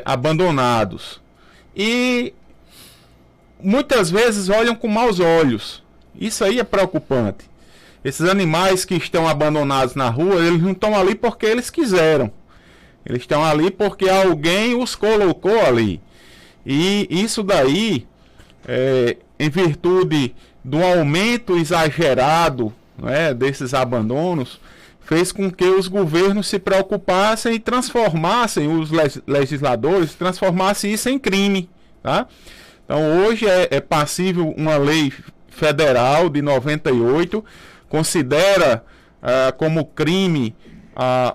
abandonados. E muitas vezes olham com maus olhos. Isso aí é preocupante. Esses animais que estão abandonados na rua, eles não estão ali porque eles quiseram. Eles estão ali porque alguém os colocou ali. E isso daí, em virtude do aumento exagerado, né, desses abandonos, fez com que os governos se preocupassem e transformassem, os legisladores, transformassem isso em crime. Tá? Então hoje é passível uma lei federal de 98, considera como crime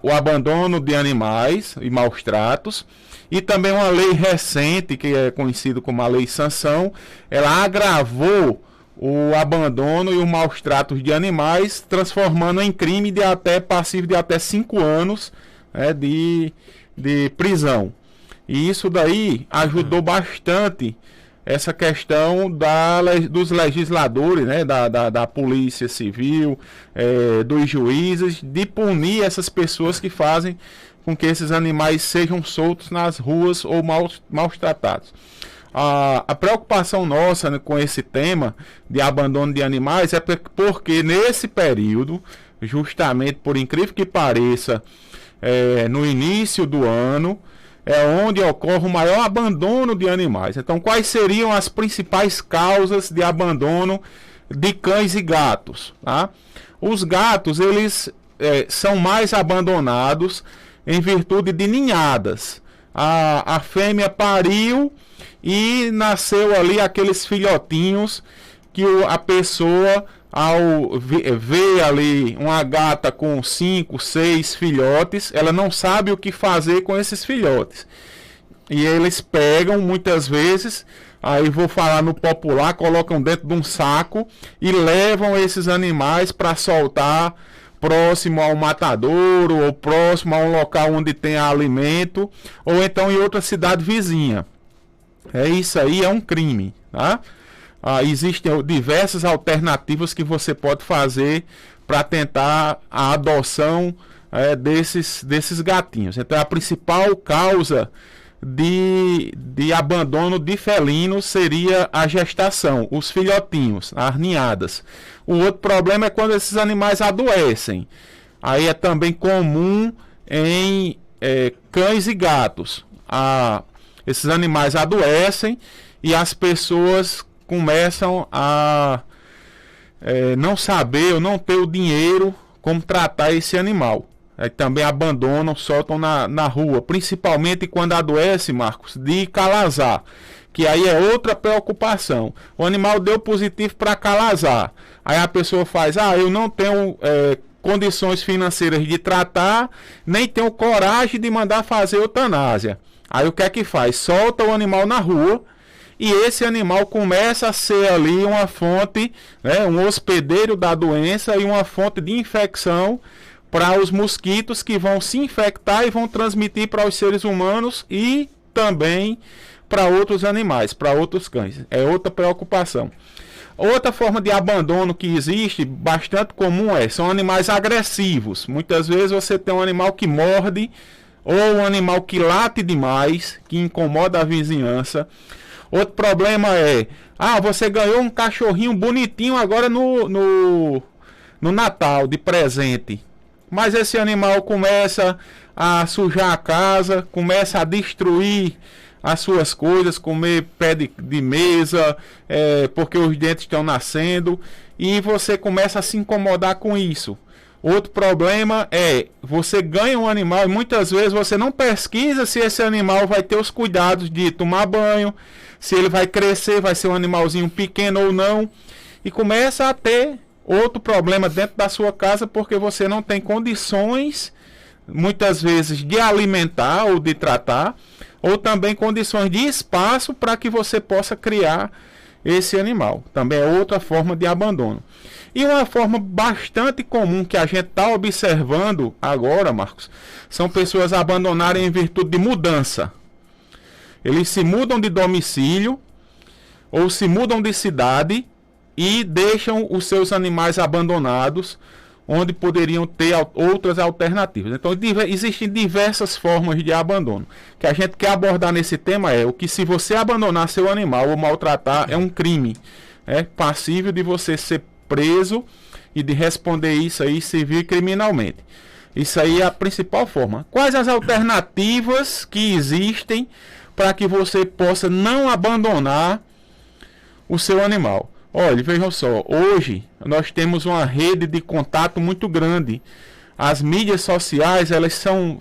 o abandono de animais e maus tratos, e também uma lei recente, que é conhecida como a Lei Sanção, ela agravou o abandono e os maus tratos de animais, transformando em crime de até passível de até 5 anos, né, de prisão. E isso daí ajudou bastante essa questão dos legisladores, né, da polícia civil, dos juízes, de punir essas pessoas que fazem com que esses animais sejam soltos nas ruas ou maltratados. A preocupação nossa, né, com esse tema de abandono de animais é porque nesse período, justamente por incrível que pareça, no início do ano, é onde ocorre o maior abandono de animais. Então, quais seriam as principais causas de abandono de cães e gatos? Tá? Os gatos, eles são mais abandonados em virtude de ninhadas. A fêmea pariu e nasceu ali aqueles filhotinhos que a pessoa, ao ver ali uma gata com 5, 6 filhotes, ela não sabe o que fazer com esses filhotes. E eles pegam muitas vezes, aí vou falar no popular, colocam dentro de um saco e levam esses animais para soltar próximo ao matadouro ou próximo a um local onde tem alimento, ou então em outra cidade vizinha. Isso aí é um crime, tá? Existem diversas alternativas que você pode fazer para tentar a adoção desses gatinhos. Então, a principal causa de abandono de felinos seria a gestação, os filhotinhos, as ninhadas. O outro problema é quando esses animais adoecem. Aí é também comum em cães e gatos. Esses animais adoecem e as pessoas começam a não saber ou não ter o dinheiro como tratar esse animal. Também abandonam, soltam na rua, principalmente quando adoece, Marcos, de calazar, que aí é outra preocupação. O animal deu positivo para calazar, aí a pessoa faz, eu não tenho condições financeiras de tratar, nem tenho coragem de mandar fazer eutanásia. Aí o que é que faz? Solta o animal na rua, e esse animal começa a ser ali uma fonte, né, um hospedeiro da doença e uma fonte de infecção para os mosquitos que vão se infectar e vão transmitir para os seres humanos e também para outros animais, para outros cães. É outra preocupação. Outra forma de abandono que existe, bastante comum, são animais agressivos. Muitas vezes você tem um animal que morde ou um animal que late demais, que incomoda a vizinhança. Outro problema você ganhou um cachorrinho bonitinho agora no Natal, de presente. Mas esse animal começa a sujar a casa, começa a destruir as suas coisas, comer pé de mesa, porque os dentes estão nascendo, e você começa a se incomodar com isso. Outro problema você ganha um animal e muitas vezes você não pesquisa se esse animal vai ter os cuidados de tomar banho, se ele vai crescer, vai ser um animalzinho pequeno ou não, e começa a ter outro problema dentro da sua casa porque você não tem condições, muitas vezes, de alimentar ou de tratar, ou também condições de espaço para que você possa criar esse animal. Também é outra forma de abandono. E uma forma bastante comum que a gente está observando agora, Marcos, são pessoas abandonarem em virtude de mudança. Eles se mudam de domicílio ou se mudam de cidade e deixam os seus animais abandonados, onde poderiam ter outras alternativas. Então, existem diversas formas de abandono. O que a gente quer abordar nesse tema é o que, se você abandonar seu animal ou maltratar, é um crime. É passível de você ser preso e de responder isso aí civil e criminalmente. Isso aí é a principal forma. Quais as alternativas que existem para que você possa não abandonar o seu animal? Olha, vejam só, hoje nós temos uma rede de contato muito grande. As mídias sociais, elas são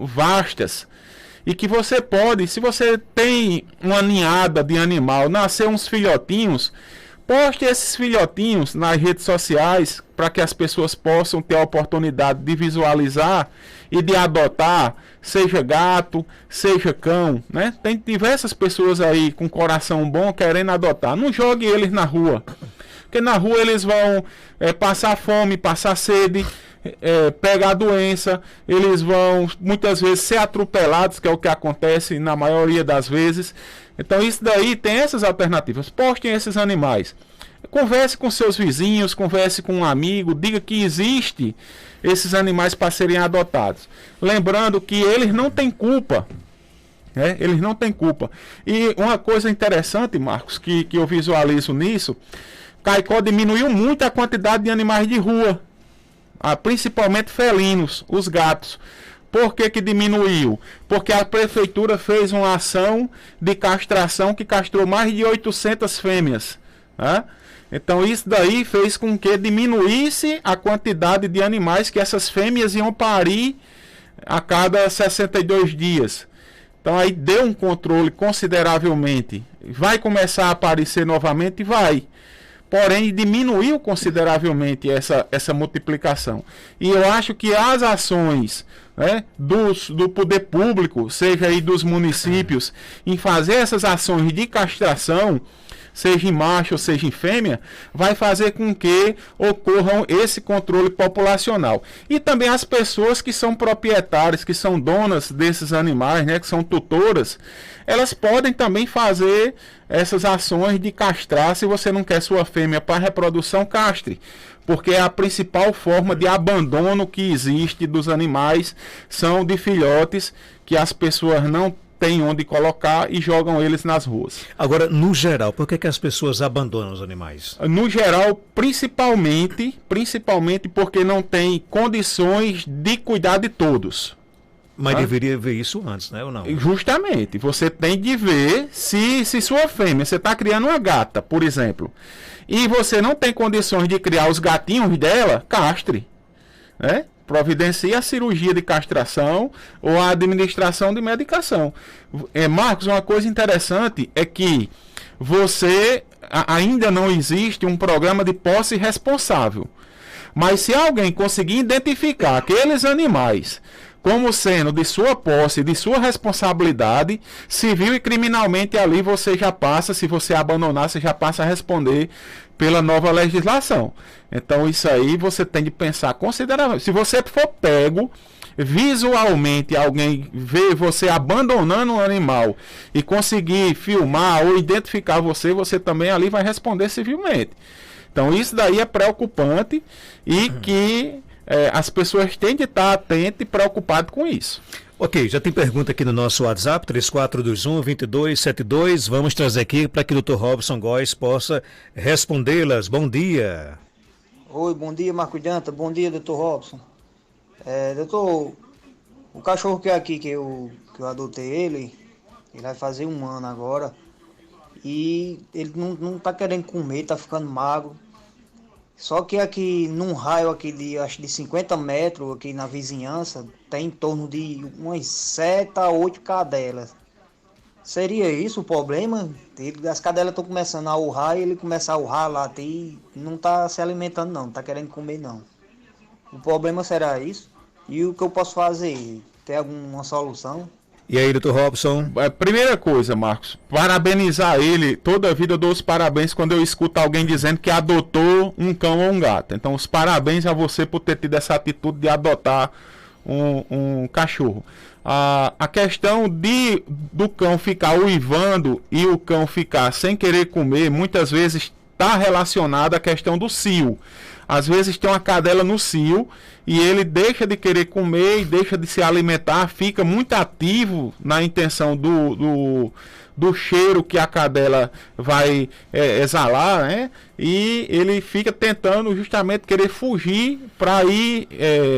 vastas. E que você pode, se você tem uma ninhada de animal, nascer uns filhotinhos, poste esses filhotinhos nas redes sociais para que as pessoas possam ter a oportunidade de visualizar e de adotar, seja gato, seja cão, né? Tem diversas pessoas aí com coração bom querendo adotar. Não jogue eles na rua, porque na rua eles vão passar fome, passar sede, pegar doença, eles vão muitas vezes ser atropelados, que é o que acontece na maioria das vezes. Então isso daí tem essas alternativas. Postem esses animais. Converse com seus vizinhos, converse com um amigo, diga que existe esses animais para serem adotados. Lembrando que eles não têm culpa. Eles não têm culpa. E uma coisa interessante, Marcos, que eu visualizo nisso, Caicó diminuiu muito a quantidade de animais de rua, principalmente felinos, os gatos. Por que diminuiu? Porque a prefeitura fez uma ação de castração que castrou mais de 800 fêmeas. Né? Então isso daí fez com que diminuísse a quantidade de animais que essas fêmeas iam parir a cada 62 dias. Então aí deu um controle consideravelmente. Vai começar a aparecer novamente? Vai. Porém, diminuiu consideravelmente essa multiplicação. E eu acho que as ações, né, do poder público, seja aí dos municípios, em fazer essas ações de castração, seja em macho ou seja em fêmea, vai fazer com que ocorram esse controle populacional. E também as pessoas que são proprietárias, que são donas desses animais, né, que são tutoras, elas podem também fazer essas ações de castrar. Se você não quer sua fêmea para reprodução, castre. Porque a principal forma de abandono que existe dos animais são de filhotes que as pessoas não têm onde colocar e jogam eles nas ruas. Agora, no geral, por que as pessoas abandonam os animais? No geral, principalmente porque não tem condições de cuidar de todos. Mas deveria ver isso antes, né? Ou não? Justamente. Você tem de ver se sua fêmea, você está criando uma gata, por exemplo, e você não tem condições de criar os gatinhos dela, castre. Né? Providencie a cirurgia de castração ou a administração de medicação. Marcos, uma coisa interessante é que ainda não existe um programa de posse responsável. Mas se alguém conseguir identificar aqueles animais como sendo de sua posse, de sua responsabilidade, civil e criminalmente, ali você já passa, se você abandonar, você já passa a responder pela nova legislação. Então isso aí você tem de pensar consideravelmente. Se você for pego, visualmente alguém vê você abandonando um animal e conseguir filmar ou identificar você também ali vai responder civilmente. Então isso daí é preocupante e que as pessoas têm de estar atentas e preocupadas com isso. Ok, já tem pergunta aqui no nosso WhatsApp, 3421-2272. Vamos trazer aqui para que o Dr. Robson Góes possa respondê-las. Bom dia. Oi, bom dia, Marco Danta. Bom dia, Dr. Robson. Doutor, o cachorro que é aqui, que eu adotei ele vai fazer 1 ano agora. E ele não tá querendo comer, tá ficando magro. Só que aqui num raio aqui de acho de 50 metros aqui na vizinhança tem em torno de umas 7 a 8 cadelas. Seria isso o problema? As cadelas estão começando a urrar e ele começa a urrar, latir e não está se alimentando não está querendo comer não. O problema será isso? E o que eu posso fazer? Tem alguma solução? E aí, Dr. Robson? Primeira coisa, Marcos, parabenizar ele. Toda a vida eu dou os parabéns quando eu escuto alguém dizendo que adotou um cão ou um gato. Então, os parabéns a você por ter tido essa atitude de adotar um cachorro. A questão do cão ficar uivando e o cão ficar sem querer comer, muitas vezes está relacionada à questão do cio. Às vezes tem uma cadela no cio e ele deixa de querer comer e deixa de se alimentar, fica muito ativo na intenção do cheiro que a cadela vai exalar, né? E ele fica tentando justamente querer fugir para ir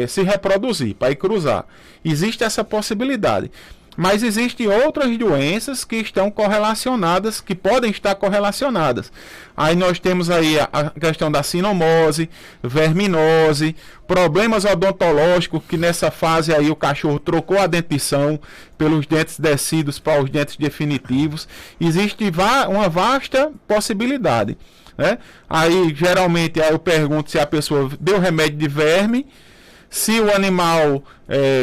se reproduzir, para ir cruzar. Existe essa possibilidade. Mas existem outras doenças que estão correlacionadas, que podem estar correlacionadas. Aí nós temos aí a questão da sinomose, verminose, problemas odontológicos, que nessa fase aí o cachorro trocou a dentição pelos dentes descidos para os dentes definitivos. Existe uma vasta possibilidade, né? Aí geralmente aí eu pergunto se a pessoa deu remédio de verme, se o animal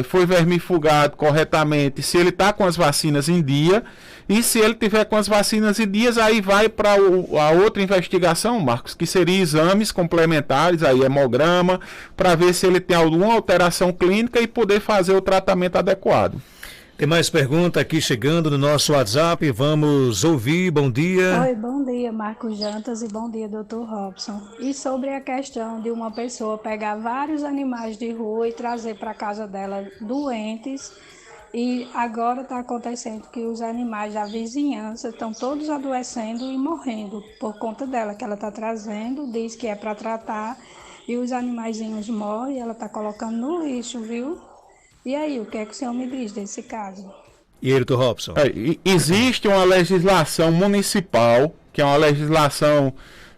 foi vermifugado corretamente, se ele está com as vacinas em dia, e se ele tiver com as vacinas em dias, aí vai para a outra investigação, Marcos, que seria exames complementares, aí hemograma, para ver se ele tem alguma alteração clínica e poder fazer o tratamento adequado. Tem mais pergunta aqui chegando no nosso WhatsApp, vamos ouvir. Bom dia. Oi, bom dia, Marcos Jantas, e bom dia, Dr. Robson. E sobre a questão de uma pessoa pegar vários animais de rua e trazer para casa dela doentes, e agora está acontecendo que os animais da vizinhança estão todos adoecendo e morrendo por conta dela, que ela está trazendo, diz que é para tratar, e os animaizinhos morrem, ela está colocando no lixo, viu? E aí, o que é que o senhor me diz desse caso? E ele, Dr. Robson? Existe uma legislação municipal, que é uma legislação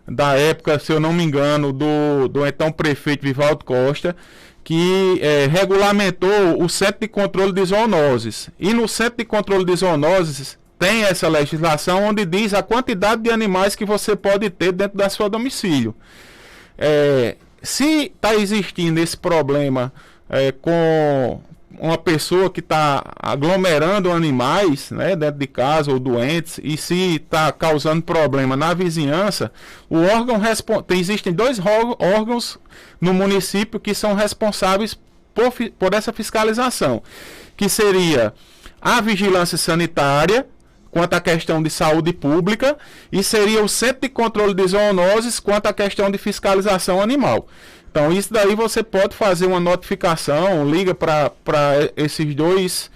da época, se eu não me engano, do então prefeito Vivaldo Costa, que regulamentou o Centro de Controle de Zoonoses. E no Centro de Controle de Zoonoses tem essa legislação onde diz a quantidade de animais que você pode ter dentro da sua domicílio. Se está existindo esse problema com uma pessoa que está aglomerando animais, né, dentro de casa ou doentes, e se está causando problema na vizinhança, o órgão existem dois órgãos no município que são responsáveis por essa fiscalização, que seria a vigilância sanitária, quanto à questão de saúde pública, e seria o Centro de Controle de Zoonoses quanto à questão de fiscalização animal. Então, isso daí você pode fazer uma notificação, liga para esses dois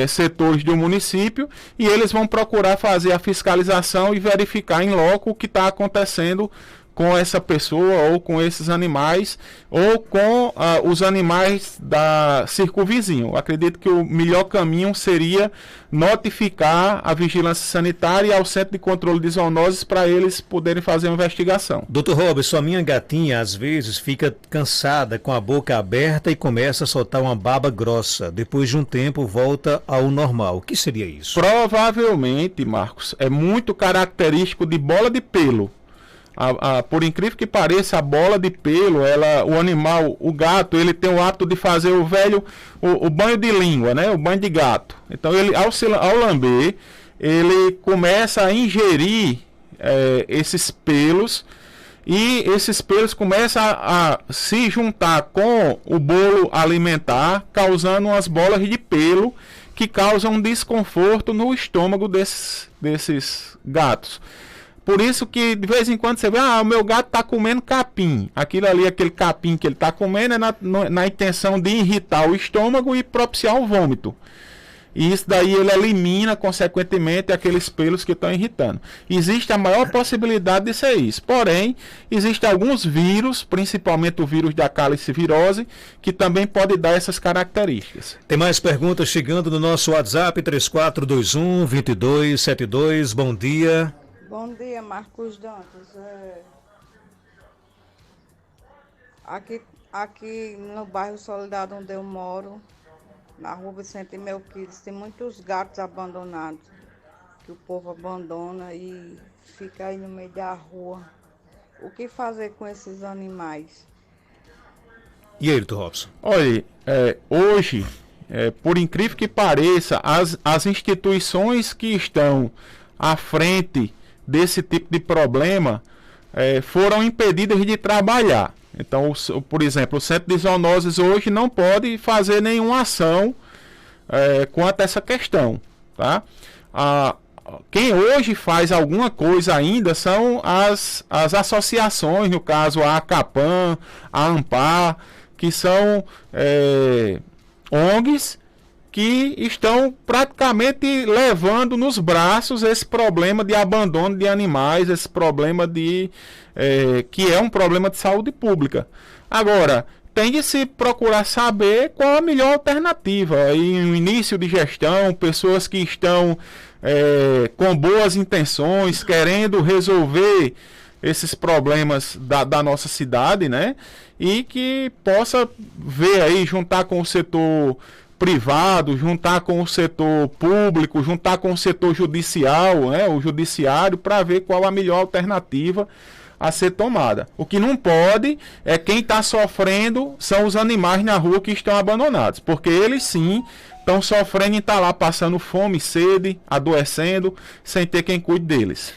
setores do município e eles vão procurar fazer a fiscalização e verificar em loco o que está acontecendo com essa pessoa ou com esses animais ou com os animais da circunvizinho. Eu acredito que o melhor caminho seria notificar a vigilância sanitária e ao Centro de Controle de Zoonoses para eles poderem fazer uma investigação. Dr. Robson, a minha gatinha às vezes fica cansada com a boca aberta e começa a soltar uma baba grossa. Depois de um tempo volta ao normal. O que seria isso? Provavelmente, Marcos, é muito característico de bola de pelo. Por incrível que pareça, a bola de pelo, o animal, o gato, ele tem o hábito de fazer o banho de língua, né? O banho de gato. Então, ele, ao lamber, ele começa a ingerir esses pelos e esses pelos começam a se juntar com o bolo alimentar, causando umas bolas de pelo que causam desconforto no estômago desses gatos. Por isso que de vez em quando você vê, o meu gato está comendo capim. Aquilo ali, aquele capim que ele está comendo é na intenção de irritar o estômago e propiciar o vômito. E isso daí ele elimina, consequentemente, aqueles pelos que estão irritando. Existe a maior possibilidade de ser isso. Porém, existem alguns vírus, principalmente o vírus da calicivirose, que também pode dar essas características. Tem mais perguntas chegando no nosso WhatsApp, 3421-2272. Bom dia. Bom dia, Marcos Dantas. Aqui no bairro Soledade, onde eu moro, na rua Vicente Melquides, tem muitos gatos abandonados, que o povo abandona e fica aí no meio da rua. O que fazer com esses animais? E aí, Dr. Robson? Olha, hoje, por incrível que pareça, as instituições que estão à frente desse tipo de problema foram impedidas de trabalhar. Então, por exemplo, o Centro de Zoonoses hoje não pode fazer nenhuma ação quanto a essa questão, tá? quem hoje faz alguma coisa ainda são as associações, no caso a ACAPAM, a AMPAR, que são ONGs que estão praticamente levando nos braços esse problema de abandono de animais, esse problema que é um problema de saúde pública. Agora, tem de se procurar saber qual a melhor alternativa. Aí, no início de gestão, pessoas que estão com boas intenções, querendo resolver esses problemas da nossa cidade, né? E que possa ver aí, juntar com o setor privado, juntar com o setor público, juntar com o setor judicial, né? O judiciário, para ver qual a melhor alternativa a ser tomada. O que não pode é quem está sofrendo são os animais na rua que estão abandonados, porque eles sim estão sofrendo e estão lá passando fome, sede, adoecendo, sem ter quem cuide deles.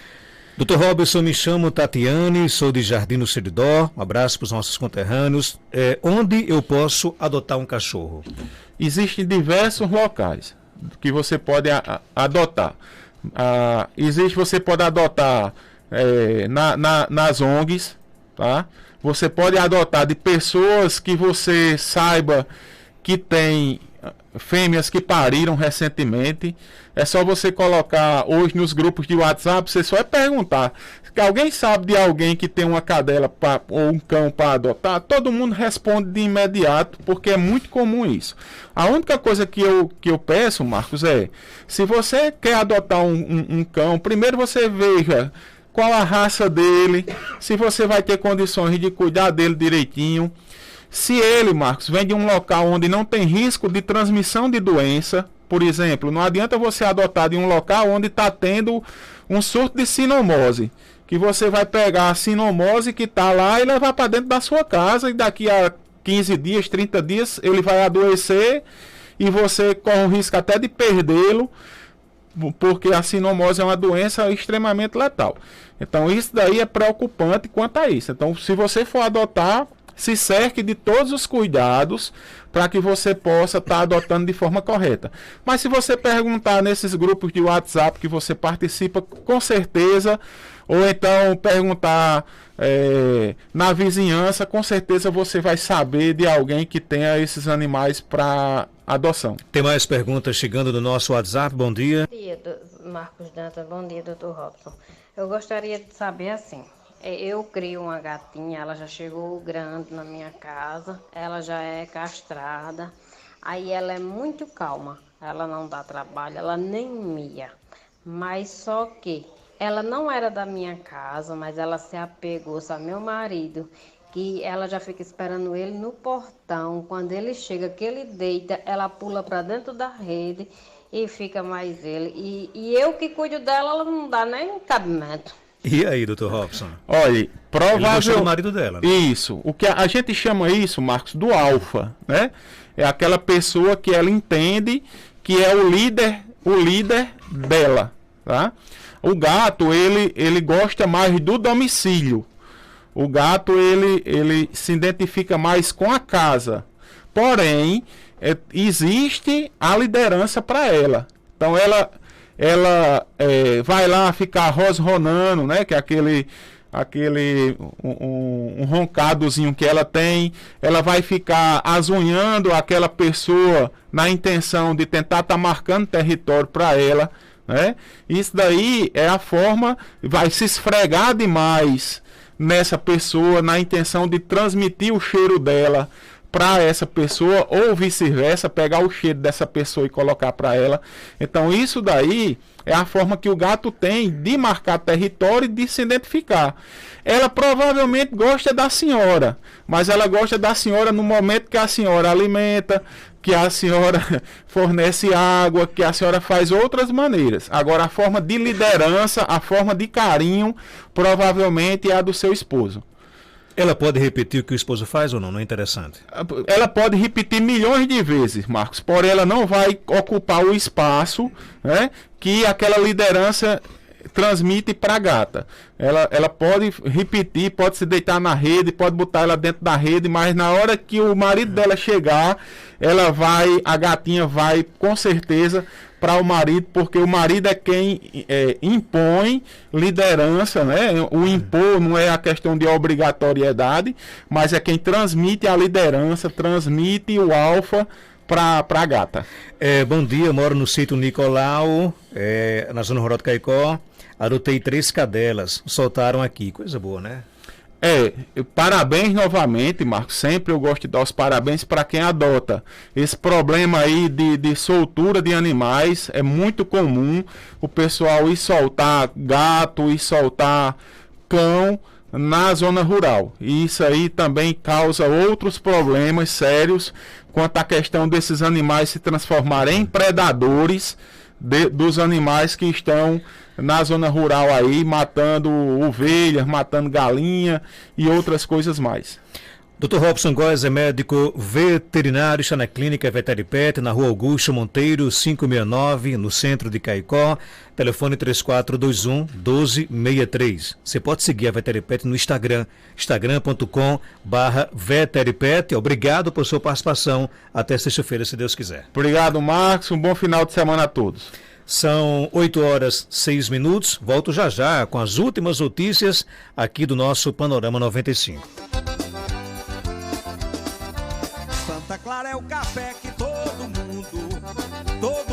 Dr. Robson, me chamo Tatiane, sou de Jardim do Seridó, um abraço para os nossos conterrâneos. Onde eu posso adotar um cachorro? Existem diversos locais que você pode adotar. Você pode adotar nas ONGs, tá? Você pode adotar de pessoas que você saiba que tem fêmeas que pariram recentemente. É só você colocar hoje nos grupos de WhatsApp, você só vai perguntar se alguém sabe de alguém que tem uma cadela ou um cão para adotar. Todo mundo responde de imediato, porque é muito comum isso. A única coisa que eu peço, Marcos, se você quer adotar um cão, primeiro você veja qual a raça dele, se você vai ter condições de cuidar dele direitinho. Se ele, Marcos, vem de um local onde não tem risco de transmissão de doença, por exemplo, não adianta você adotar de um local onde está tendo um surto de sinomose, que você vai pegar a sinomose que está lá e levar para dentro da sua casa, e daqui a 15 dias, 30 dias, ele vai adoecer e você corre o risco até de perdê-lo, porque a sinomose é uma doença extremamente letal. Então isso daí é preocupante quanto a isso. Então, se você for adotar, se cerque de todos os cuidados para que você possa estar adotando de forma correta. Mas se você perguntar nesses grupos de WhatsApp que você participa, com certeza, ou então perguntar na vizinhança, com certeza você vai saber de alguém que tenha esses animais para adoção. Tem mais perguntas chegando no nosso WhatsApp. Bom dia. Bom dia, Marcos Dantas. Bom dia, Dr. Robson. Eu gostaria de saber assim. Eu crio uma gatinha, ela já chegou grande na minha casa, ela já é castrada, aí ela é muito calma, ela não dá trabalho, ela nem mia, mas só que ela não era da minha casa, mas ela se apegou a meu marido, que ela já fica esperando ele no portão, quando ele chega, que ele deita, ela pula para dentro da rede e fica mais ele, e eu que cuido dela, ela não dá nem cabimento. E aí, doutor Robson? Olha, provavelmente o marido dela, né? Isso. O que a gente chama isso, Marcos, do alfa, né? É aquela pessoa que ela entende que é o líder dela, tá? O gato, ele gosta mais do domicílio. O gato, ele se identifica mais com a casa. Porém, existe a liderança para ela. Então, ela vai lá ficar rosronando, né? Que é um roncadozinho que ela tem. Ela vai ficar azunhando aquela pessoa na intenção de tentar estar marcando território para ela, né? Isso daí é a forma, vai se esfregar demais nessa pessoa na intenção de transmitir o cheiro dela para essa pessoa, ou vice-versa, pegar o cheiro dessa pessoa e colocar para ela. Então isso daí é a forma que o gato tem de marcar território e de se identificar. Ela provavelmente gosta da senhora, mas ela gosta da senhora no momento que a senhora alimenta, que a senhora fornece água, que a senhora faz outras maneiras. Agora, a forma de liderança, a forma de carinho, provavelmente é a do seu esposo. Ela pode repetir o que o esposo faz ou não? Não é interessante? Ela pode repetir milhões de vezes, Marcos, porém ela não vai ocupar o espaço, né, que aquela liderança transmite para a gata. Ela pode repetir, pode se deitar na rede, pode botar ela dentro da rede, mas na hora que o marido dela chegar, a gatinha vai com certeza para o marido, porque o marido é quem impõe liderança, né? O impor não é a questão de obrigatoriedade, mas é quem transmite a liderança, transmite o alfa para a gata. Bom dia, eu moro no sítio Nicolau, na zona rural de Caicó. Adotei 3 cadelas, soltaram aqui, coisa boa, né? Parabéns novamente, Marcos. Sempre eu gosto de dar os parabéns para quem adota. Esse problema aí de soltura de animais é muito comum. O pessoal ir soltar gato, ir soltar cão na zona rural. E isso aí também causa outros problemas sérios quanto à questão desses animais se transformarem em predadores dos animais que estão na zona rural aí, matando ovelhas, matando galinha e outras coisas mais. Dr. Robson Góes é médico veterinário, está na clínica Veteripet, na rua Augusto Monteiro, 569, no centro de Caicó. Telefone 3421-1263. Você pode seguir a Veteripet no Instagram, instagram.com/veteripet. Obrigado por sua participação. Até sexta-feira, se Deus quiser. Obrigado, Marcos. Um bom final de semana a todos. São 8h06. Volto já com as últimas notícias aqui do nosso Panorama 95. Santa Clara é o café que todo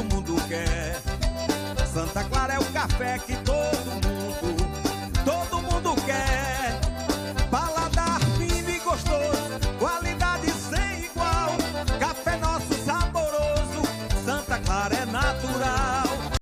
mundo quer. Santa Clara é o café que todo mundo